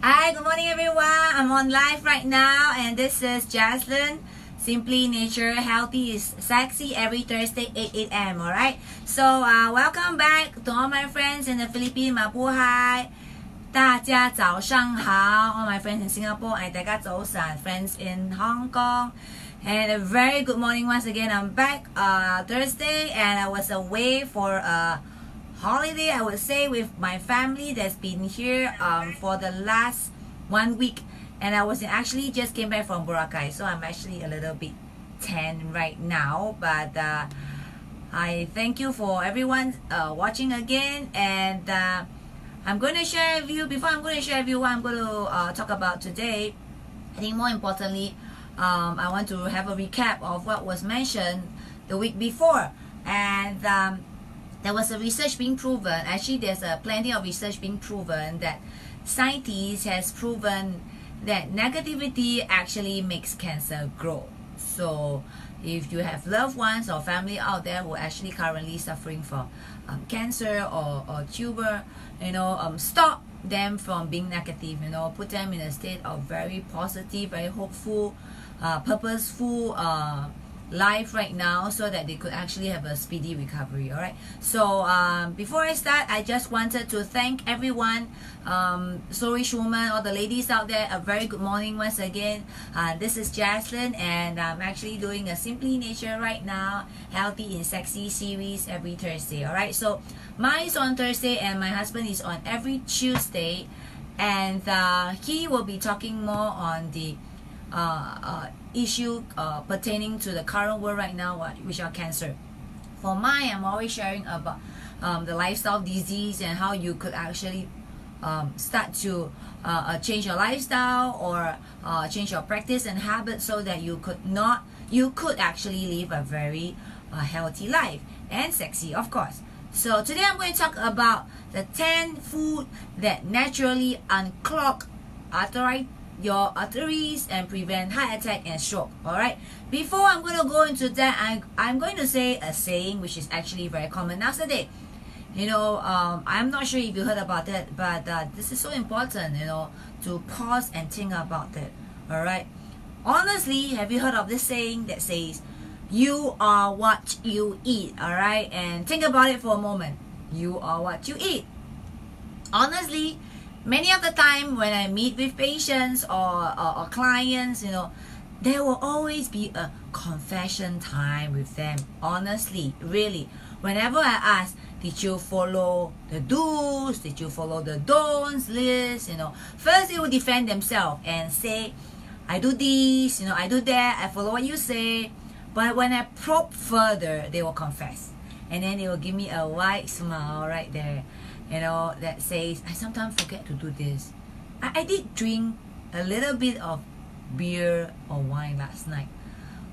Hi, good morning everyone. I'm on live right now and this is Jaslin. Simply Nature, Healthy is Sexy every Thursday 8 a.m. Alright? So welcome back to all my friends in the Philippines. Mabuhay. 大家早上好. All my friends in Singapore and 大家早晨 friends in Hong Kong. And a very good morning once again. I'm back Thursday and I was away for a holiday, I would say, with my family that's been here for the last 1 week. And I was actually just came back from Boracay, so I'm actually a little bit tan right now. But I thank you for everyone watching again. And I'm going to share with you, before I'm going to share with you what I'm going to talk about today, I think more importantly, I want to have a recap of what was mentioned the week before. And there was a research being proven, actually there's plenty of research being proven that scientists has proven that negativity actually makes cancer grow. So if you have loved ones or family out there who are actually currently suffering from cancer or tumor, stop them from being negative, put them in a state of very positive, very hopeful, purposeful life right now, so that they could actually have a speedy recovery. All right, so before I start, I just wanted to thank everyone, Sorish woman, all the ladies out there, a very good morning once again. This is Jaslin and I'm actually doing a Simply Nature right now, Healthy and Sexy series every Thursday. All right, so mine is on Thursday and my husband is on every Tuesday, and he will be talking more on the issue pertaining to the current world right now, which are cancer. For mine, I'm always sharing about the lifestyle disease and how you could actually start to change your lifestyle or change your practice and habits so that you could actually live a very healthy life and sexy, of course. So today I'm going to talk about the 10 food that naturally unclog your arteries and prevent heart attack and stroke. All right, before I'm going to go into that, I'm going to say a saying which is actually very common nowadays. I'm not sure if you heard about it, but this is so important, to pause and think about it. All right, honestly, have you heard of this saying that says you are what you eat? All right, and think about it for a moment. You are what you eat. Honestly, many of the time when I meet with patients or clients, there will always be a confession time with them. Honestly, really, whenever I ask, did you follow the do's, did you follow the don'ts list, first they will defend themselves and say, I do this, I do that, I follow what you say. But when I probe further, they will confess, and then they will give me a wide smile right there, that says, I sometimes forget to do this. I did drink a little bit of beer or wine last night.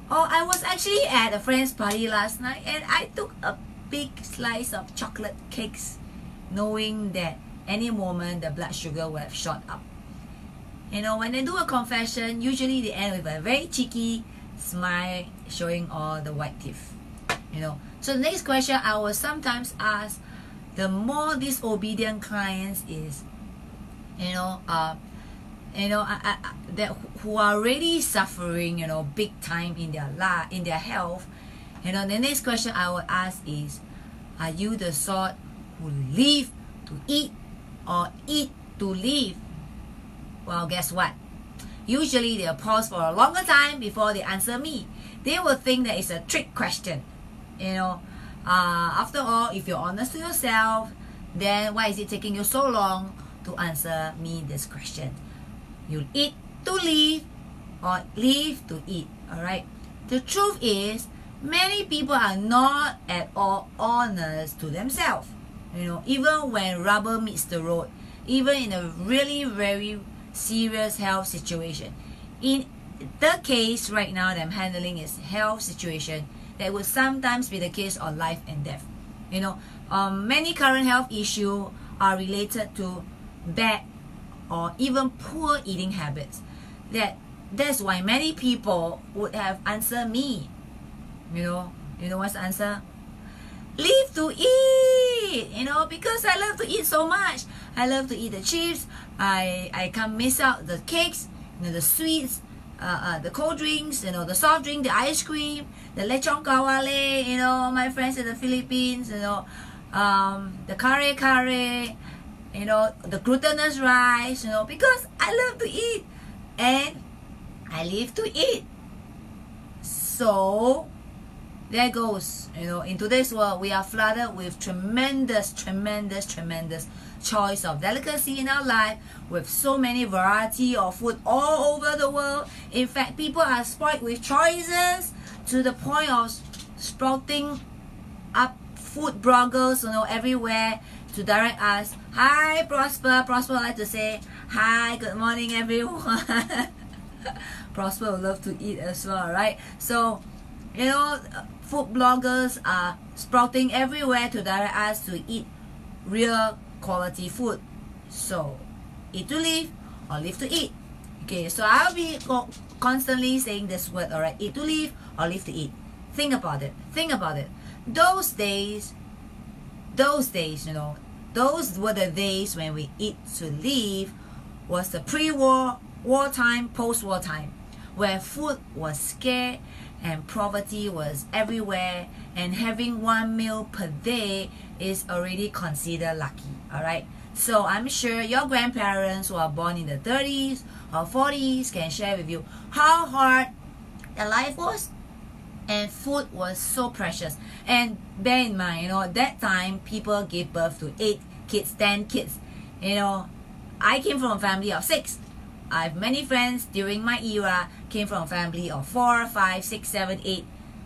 Or I was actually at a friend's party last night and I took a big slice of chocolate cakes, knowing that any moment the blood sugar would have shot up. When they do a confession, usually they end with a very cheeky smile showing all the white teeth. So the next question I will sometimes ask, the more disobedient clients is, that who are really suffering, big time in their health, the next question I will ask is, are you the sort who live to eat or eat to live? Well, guess what? Usually they'll pause for a longer time before they answer me. They will think that it's a trick question. After all, if you're honest to yourself, then why is it taking you so long to answer me this question? You eat to live or live to eat. All right. The truth is, many people are not at all honest to themselves. Even when rubber meets the road, even in a really very serious health situation. In the case right now that I'm handling is health situation, that would sometimes be the case of life and death. Many current health issues are related to bad or even poor eating habits. That's why many people would have answered me. What's the answer? Live to eat. eat, you know, because I love to eat so much. I love to eat the chips. I can't miss out the cakes, you know, the sweets, the cold drinks, you know, the soft drink, the ice cream, the lechon kawale, you know, my friends in the Philippines, you know, the kare, you know, the glutinous rice, you know, because I love to eat and I live to eat. So there goes, you know, in today's world we are flooded with tremendous choice of delicacy in our life, with so many variety of food all over the world. In fact, people are spoiled with choices to the point of sprouting up food bloggers, you know, everywhere to direct us. Hi Prosper would like to say hi, good morning everyone. Prosper would love to eat as well, right? So, you know, food bloggers are sprouting everywhere to direct us to eat real quality food. So, eat to live or live to eat. Okay, so I'll be constantly saying this word, alright? Eat to live or live to eat. Think about it. Those days, you know, those were the days when we eat to live, was the pre-war, wartime, post-war time, where food was scarce and poverty was everywhere, and having one meal per day is already considered lucky. Alright, so I'm sure your grandparents who are born in the 30s or 40s can share with you how hard their life was, and food was so precious. And bear in mind, you know, at that time people gave birth to 8 kids, 10 kids. You know, I came from a family of 6. I have many friends during my era came from a family of 4, 5, 6, 7, 8.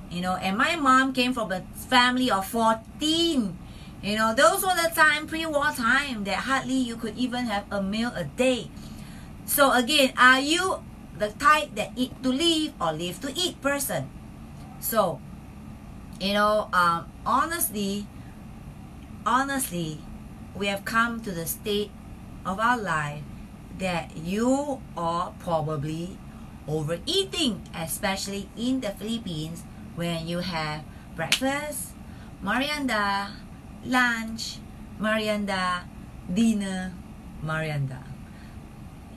You know, and my mom came from a family of 14. You know, those were the time, pre-war time, that hardly you could even have a meal a day. So again, are you the type that eat to live or live to eat person? So, you know, honestly, we have come to the state of our life that you are probably overeating, especially in the Philippines, when you have breakfast, merienda, lunch, merienda, dinner, merienda.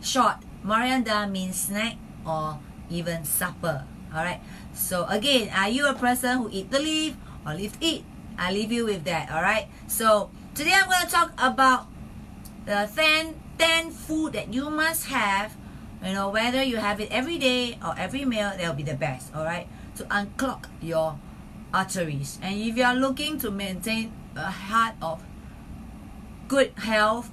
Short, merienda means snack or even supper. Alright, so again, are you a person who eat to live or live to eat? I leave you with that. Alright, so today I'm going to talk about the 10 food that you must have, you know, whether you have it every day or every meal, they'll be the best. Alright, to unclog your arteries. And if you are looking to maintain a heart of good health,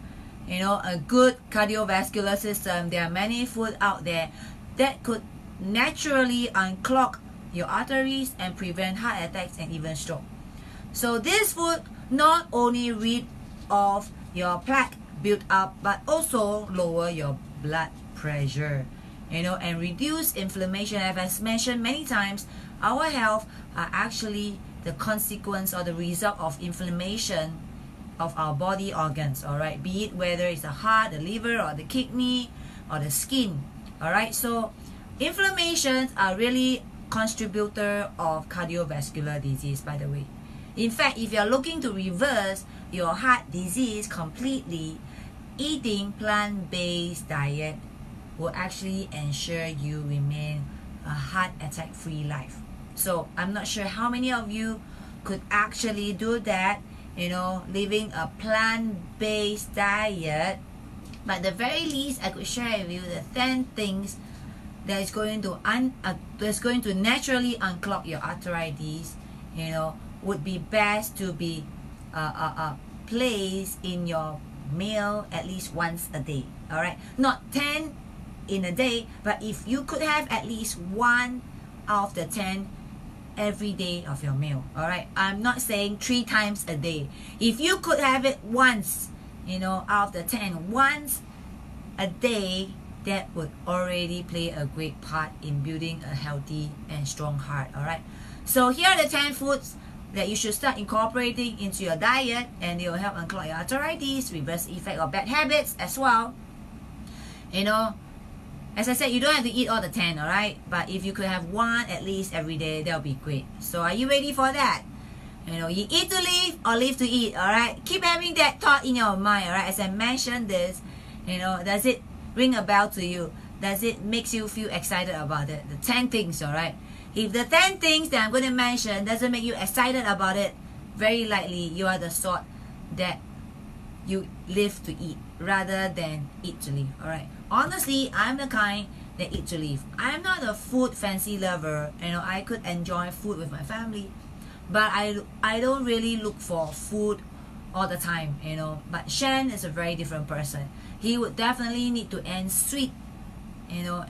you know, a good cardiovascular system, there are many food out there that could naturally unclog your arteries and prevent heart attacks and even stroke. So this food not only rid of your plaque build up, but also lower your blood pressure, you know, and reduce inflammation. As mentioned many times, our health are actually the consequence or the result of inflammation of our body organs. All right, be it whether it's the heart, the liver, or the kidney, or the skin. All right, so inflammations are really contributor of cardiovascular disease, by the way. In fact, if you're looking to reverse your heart disease completely, eating plant-based diet will actually ensure you remain a heart attack free life. So I'm not sure how many of you could actually do that, you know, living a plant-based diet. But at the very least, I could share with you the 10 things that is going to naturally unclog your arteries, you know, would be best to be placed in your meal at least once a day. All right, not 10 in a day, but if you could have at least 1 out of the 10 every day of your meal. All right, I'm not saying 3 times a day. If you could have it once, you know, out of the 10, once a day, that would already play a great part in building a healthy and strong heart. All right, so here are the 10 foods that you should start incorporating into your diet, and they will help unclog your arteries, reverse the effect of bad habits as well. You know, as I said, you don't have to eat all the 10, all right, but if you could have 1 at least every day, that would be great. So are you ready for that? You know, you eat to live or live to eat. All right, keep having that thought in your mind. All right, as I mentioned this, you know, does it ring a bell to you? Does it makes you feel excited about it? The 10 things. All right, if the 10 things that I'm going to mention doesn't make you excited about it, very likely you are the sort that you live to eat rather than eat to live. All right, honestly, I'm the kind that eat to live. I'm not a food fancy lover. You know, I could enjoy food with my family, but I don't really look for food all the time, you know. But Shan is a very different person. He would definitely need to end sweet, you know,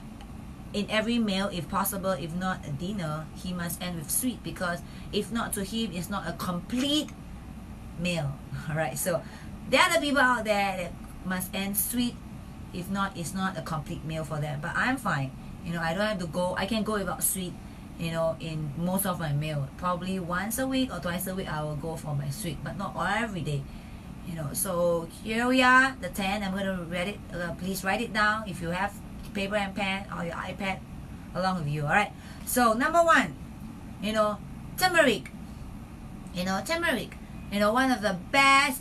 in every meal if possible. If not a dinner, he must end with sweet, because if not, to him it's not a complete meal. All right, so there are the people out there that must end sweet. If not, it's not a complete meal for them. But I'm fine, you know. I don't have to go. I can go without sweet, you know, in most of my meal. Probably once a week or twice a week I will go for my sweet, but not every day, you know. So here we are, the 10. I'm going to read it. Please write it down if you have paper and pen or your iPad along with you. All right, so number 1, you know, turmeric. You know, turmeric, you know, one of the best,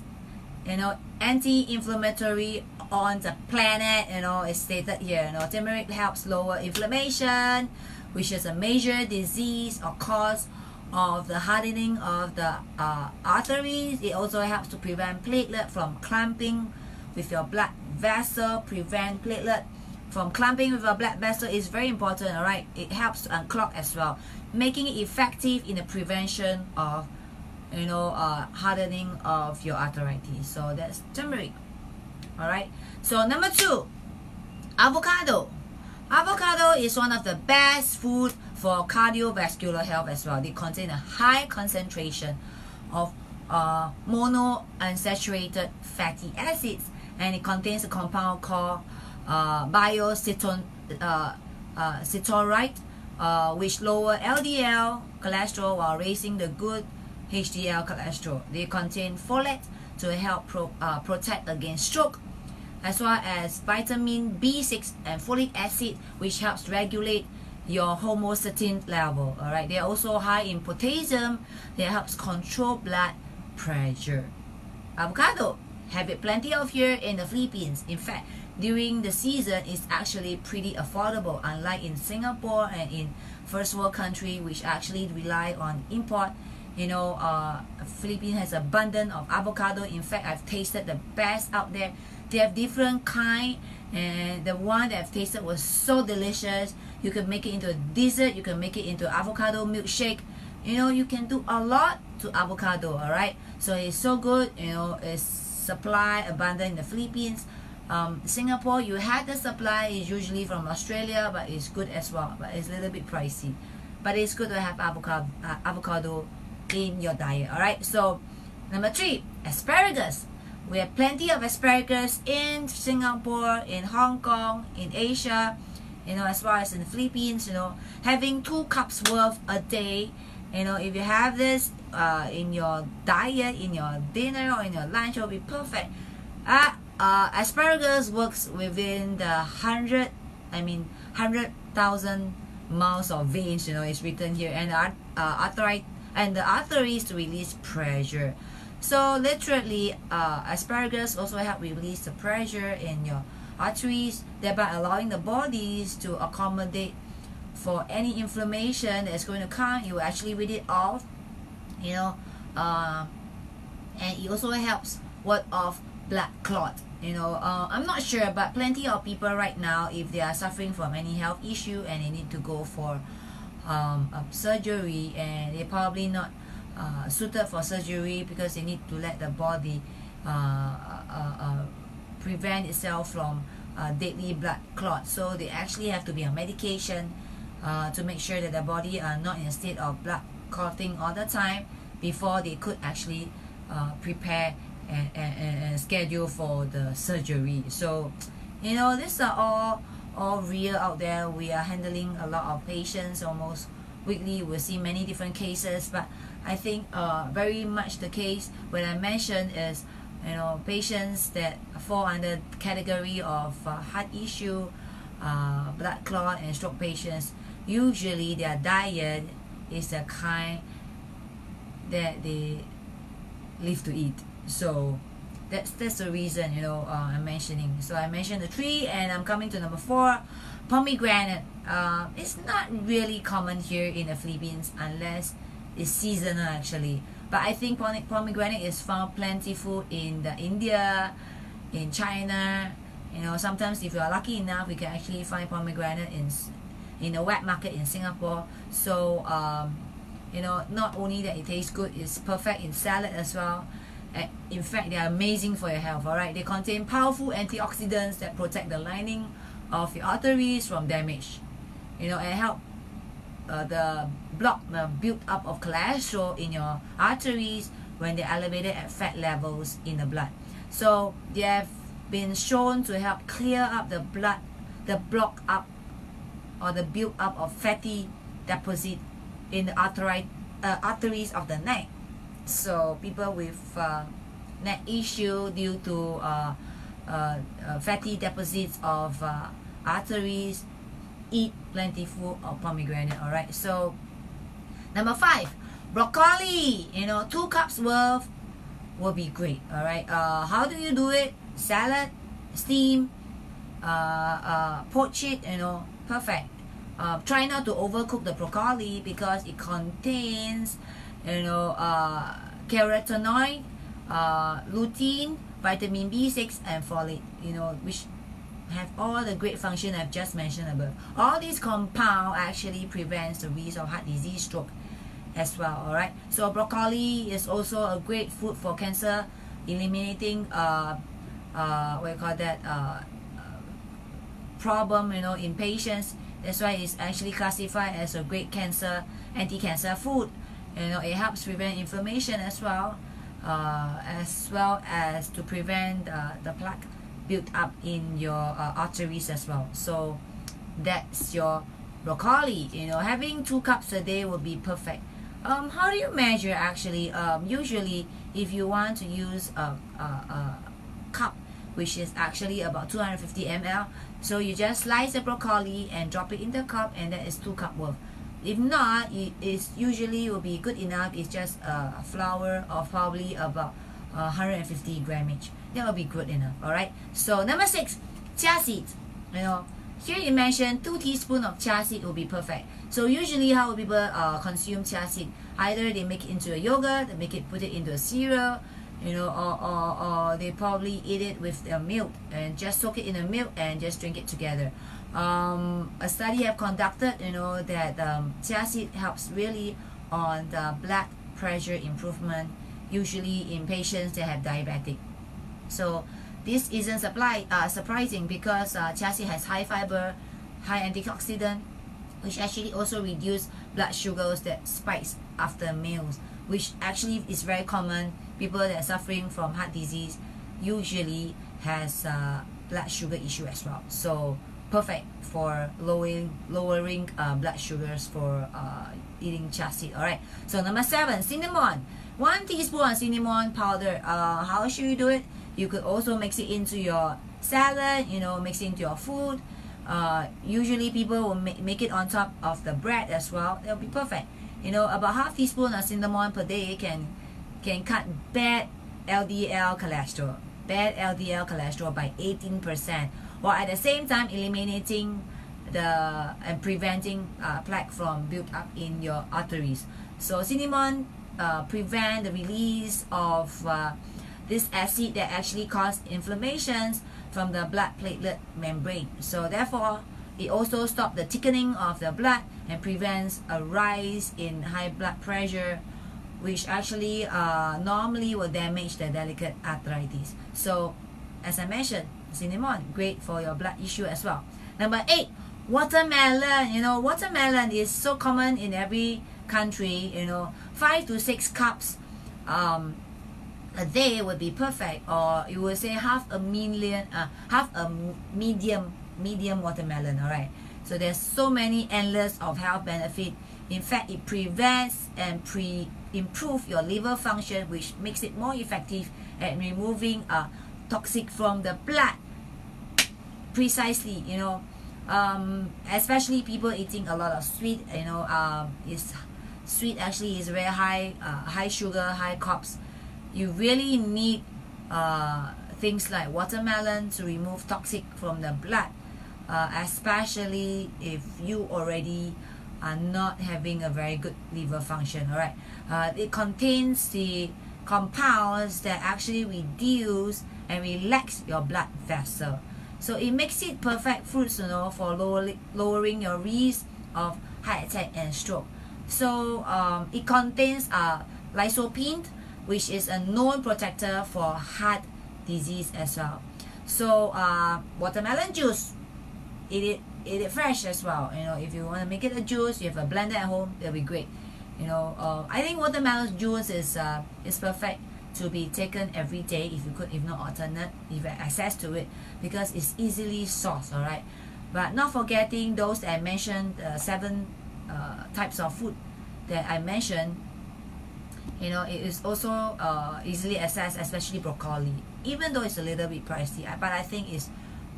you know, anti-inflammatory on the planet. You know, it's stated here, you know, turmeric helps lower inflammation, which is a major disease or cause of the hardening of the arteries. It also helps to prevent platelet from clumping with your blood vessel. Prevent platelet from clumping with your blood vessel is very important. All right, it helps to unclog as well, making it effective in the prevention of, you know, hardening of your arthritis. So that's turmeric. All right, so number 2, avocado. Avocado is one of the best food for cardiovascular health as well. They contain a high concentration of monounsaturated fatty acids, and it contains a compound called biosectorite, which lower LDL cholesterol while raising the good HDL cholesterol. They contain folate to help protect against stroke, as well as vitamin B6 and folic acid, which helps regulate your homocysteine level. All right, they are also high in potassium that helps control blood pressure. Avocado, have it plenty of here in the Philippines. In fact, during the season, it's actually pretty affordable, unlike in Singapore and in first world country, which actually rely on import. You know, Philippines has abundance of avocado. In fact, I've tasted the best out there. They have different kind, and the one that I've tasted was so delicious. You can make it into a dessert. You can make it into avocado milkshake. You know, you can do a lot to avocado. All right, so it's so good. You know, it's supply abundant in the Philippines. Singapore, you had the supply is usually from Australia, but it's good as well. But it's a little bit pricey. But it's good to have avocado in your diet. All right, so number 3, asparagus. We have plenty of asparagus in Singapore, in Hong Kong, in Asia, you know, as well as in the Philippines. You know, having 2 cups worth a day, you know, if you have this in your diet, in your dinner or in your lunch, will be perfect. Asparagus works within the 100,000 miles of veins. You know, it's written here, and the arteries to release pressure. So literally, asparagus also help release the pressure in your arteries, thereby allowing the bodies to accommodate for any inflammation that's going to come. You will actually rid it off, you know, and it also helps ward off blood clot. You know, I'm not sure, but plenty of people right now, if they are suffering from any health issue and they need to go for surgery, and they're probably not suited for surgery because they need to let the body prevent itself from deadly blood clot. So they actually have to be on medication to make sure that the body are not in a state of blood clotting all the time before they could actually prepare and schedule for the surgery. So, you know, these are all real out there. We are handling a lot of patients almost weekly. We'll see many different cases, but I think very much the case when I mentioned is, you know, patients that fall under the category of heart issue, blood clot and stroke patients. Usually their diet is a kind that they live to eat. So that's the reason, you know, I'm mentioning. So I mentioned the 3, and I'm coming to number 4, pomegranate. It's not really common here in the Philippines unless it's seasonal actually. But I think pomegranate is found plentiful in the India, in China. You know, sometimes if you are lucky enough, we can actually find pomegranate in a wet market in Singapore. So you know, not only that it tastes good, it's perfect in salad as well. In fact, they are amazing for your health. Alright, they contain powerful antioxidants that protect the lining of your arteries from damage. You know, and help the build up of cholesterol in your arteries when they're elevated at fat levels in the blood. So they have been shown to help clear up the block up or the build up of fatty deposit in the arteries of the neck. So people with neck issue due to fatty deposits of arteries, eat plentiful of pomegranate. Alright, so number 5, broccoli. You know, 2 cups worth will be great. Alright, how do you do it? Salad, steam, poach it, you know, perfect. Try not to overcook the broccoli because it contains, you know, carotenoid, lutein, vitamin B6 and folate, you know, which have all the great function I've just mentioned above. All these compounds actually prevents the risk of heart disease, stroke as well. Alright, so broccoli is also a great food for cancer, eliminating what you call that, problem, you know, in patients. That's why it's actually classified as a great anti-cancer food. You know, it helps prevent inflammation as well as to prevent the plaque built up in your arteries as well. So that's your broccoli. You know, having 2 cups a day would be perfect. How do you measure actually? Usually if you want to use a cup, which is actually about 250 ml, so you just slice the broccoli and drop it in the cup, and that is 2 cup worth. If not, it usually will be good enough. It's just a flour of probably about 150 grammage. That will be good enough. Alright, so number 6, chia seeds. You know, here you mentioned 2 teaspoons of chia seed will be perfect. So usually how people consume chia seed? Either they make it into a yogurt, they put it into a cereal, you know, or they probably eat it with their milk and just soak it in the milk and just drink it together. A study have conducted, you know, that chia seed helps really on the blood pressure improvement, usually in patients that have diabetic. So this isn't surprising because chia seed has high fiber, high antioxidant, which actually also reduce blood sugars that spikes after meals, which actually is very common. People that are suffering from heart disease usually has blood sugar issue as well. So perfect for lowering blood sugars for eating chia seed. Alright, so number 7, cinnamon. 1 teaspoon of cinnamon powder. How should you do it? You could also mix it into your salad, you know, mix it into your food. Usually people will make it on top of the bread as well. That'll be perfect. You know, about half teaspoon of cinnamon per day can cut bad LDL cholesterol by 18%, while at the same time eliminating and preventing plaque from built up in your arteries. So cinnamon prevent the release of this acid that actually cause inflammations from the blood platelet membrane. So therefore, it also stops the thickening of the blood and prevents a rise in high blood pressure, which actually normally will damage the delicate arthritis. So as I mentioned, cinnamon, great for your blood issue as well. Number 8, watermelon. You know, watermelon is so common in every country. You know, 5 to 6 cups a day would be perfect, or you would say half a medium watermelon. Alright, so there's so many endless of health benefit. In fact, it prevents and improve your liver function, which makes it more effective at removing toxic from the blood. Precisely, you know, especially people eating a lot of sweet, you know, is sweet actually is very high, high sugar, high carbs. You really need things like watermelon to remove toxic from the blood, especially if you already are not having a very good liver function. All right, it contains the compounds that actually reduce and relax your blood vessel, so it makes it perfect fruits, for lowering your risk of heart attack and stroke. So it contains lycopene, which is a known protector for heart disease as well. So watermelon juice, eat it fresh as well. If you want to make it a juice, you have a blender at home, that'll be great. I think watermelon juice is perfect to be taken every day if you could, if not alternate, if you have access to it, because it's easily sourced. All right, but not forgetting those that I mentioned, 7 types of food that I mentioned. It is also easily accessed, especially broccoli, even though it's a little bit pricey, but I think it's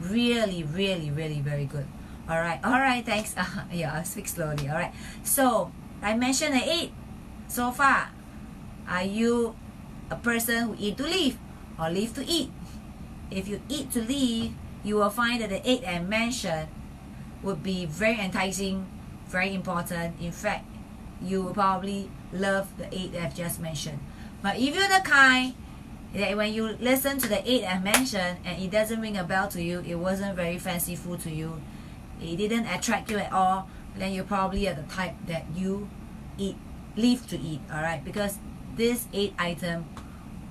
really very good. All right, thanks. Yeah, I'll speak slowly. All right, so I mentioned the 8 so far. Are you a person who eat to live or live to eat? If you eat to live, you will find that the 8 I mentioned would be very enticing, very important. In fact, you will probably love the 8 I've just mentioned. But if you're the kind that when you listen to the 8 I mentioned and it doesn't ring a bell to you, it wasn't very fancy food to you, it didn't attract you at all, then you probably are the type that you live to eat. All right, because this 8 item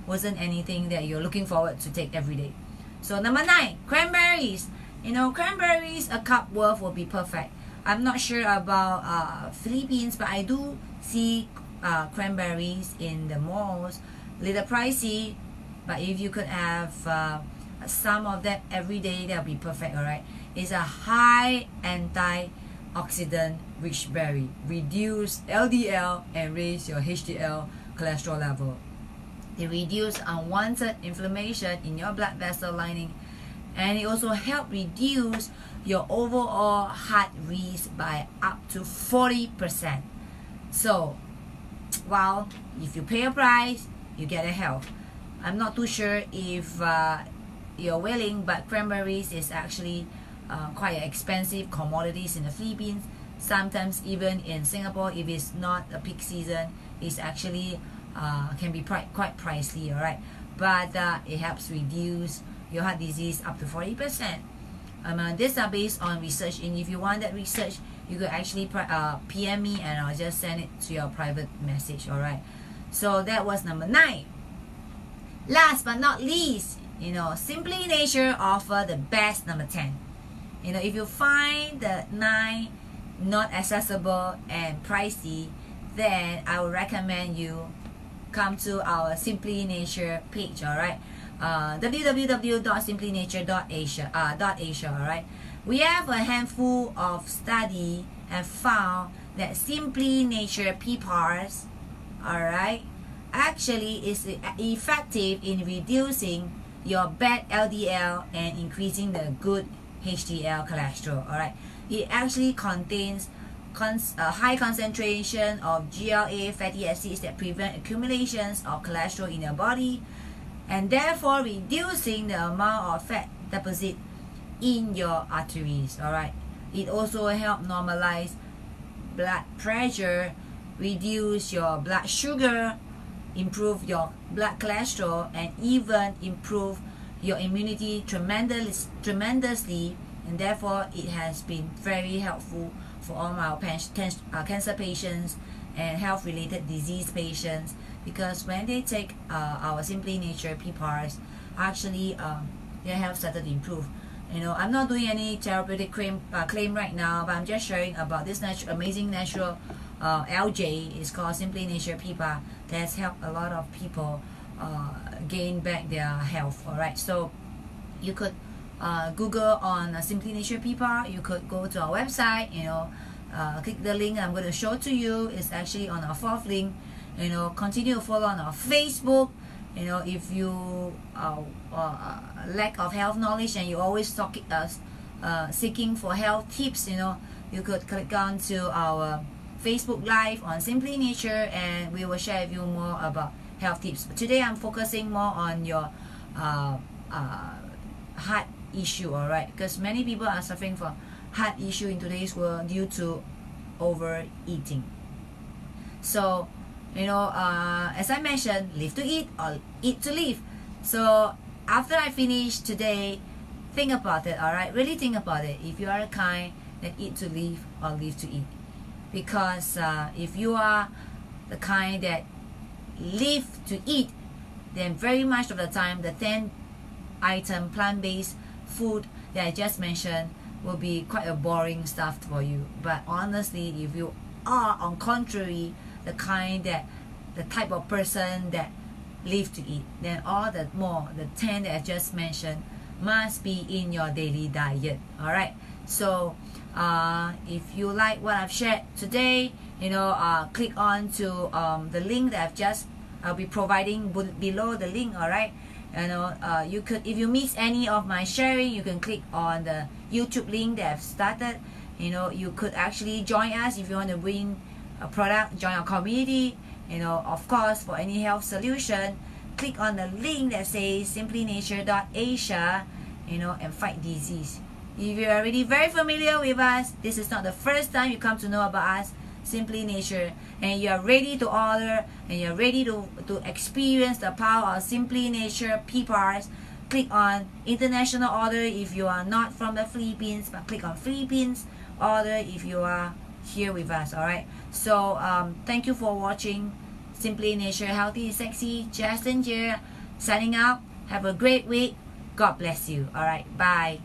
wasn't anything that you're looking forward to take every day. So number 9, cranberries. Cranberries, a cup worth will be perfect. I'm not sure about Philippines, but I do see cranberries in the malls. Little pricey, but if you could have some of that every day, that'll be perfect. All right, it's a high antioxidant rich berry, reduce LDL and raise your HDL cholesterol level. It reduces unwanted inflammation in your blood vessel lining, and it also help reduce your overall heart risk by up to 40%. So, well, if you pay a price, you get a health. I'm not too sure if you're willing, but cranberries is actually quite expensive commodities in the Philippines. Sometimes even in Singapore, if it's not a peak season, it's actually can be quite pricey. All right, but it helps reduce your heart disease up to 40%. These are based on research, and if you want that research, you could actually PM me and I'll just send it to your private message. All right, so that was number 9. Last but not least, Simply Nature offer the best number 10. If you find the 9 not accessible and pricey, then I would recommend you come to our Simply Nature page. All right, www.simplynature.asia. All right, we have a handful of study and found that Simply Nature pparsasia, all right, actually is effective in reducing your bad LDL and increasing the good HDL cholesterol. All right, it actually contains a high concentration of GLA fatty acids that prevent accumulations of cholesterol in your body, and therefore reducing the amount of fat deposit in your arteries. All right, it also helps normalize blood pressure, reduce your blood sugar, improve your blood cholesterol, and even improve your immunity tremendously, and therefore it has been very helpful for all our cancer patients and health related disease patients, because when they take our Simply Nature pparsasia, actually their health started to improve. I'm not doing any therapeutic claim right now, but I'm just sharing about this amazing natural algae. It's called Simply Nature pparsasia, that has helped a lot of people gain back their health. All right, so you could Google on Simply Nature pparsasia. You could go to our website, click the link I'm going to show to you. It's actually on our 4th link. Continue to follow on our Facebook. If you lack of health knowledge and you always seeking for health tips, you could click on to our Facebook Live on Simply Nature, and we will share with you more about health tips. Today I'm focusing more on your heart issue, alright, because many people are suffering from heart issue in today's world due to overeating. So as I mentioned, live to eat or eat to live. So after I finish today, think about it, alright, really think about it. If you are a kind that eat to live or live to eat, because if you are the kind that live to eat, then very much of the time the 10 item plant-based food that I just mentioned will be quite a boring stuff for you. But honestly, if you are on contrary the type of person that live to eat, then all the 10 that I just mentioned must be in your daily diet. Alright, so if you like what I've shared today, click on to the link that I'll be providing below the link. Alright, you could, if you miss any of my sharing, you can click on the YouTube link that I've started. You could actually join us if you want to bring a product, join our community. Of course, for any health solution, click on the link that says simplynature.asia, and fight disease. If you're already very familiar with us, this is not the first time you come to know about us, Simply Nature, and you are ready to order and you're ready to experience the power of Simply Nature pPARs, click on international order if you are not from the Philippines, but click on Philippines order if you are here with us. Alright, so thank you for watching Simply Nature Healthy is Sexy. Jaslin here, signing out. Have a great week. God bless you. Alright, bye.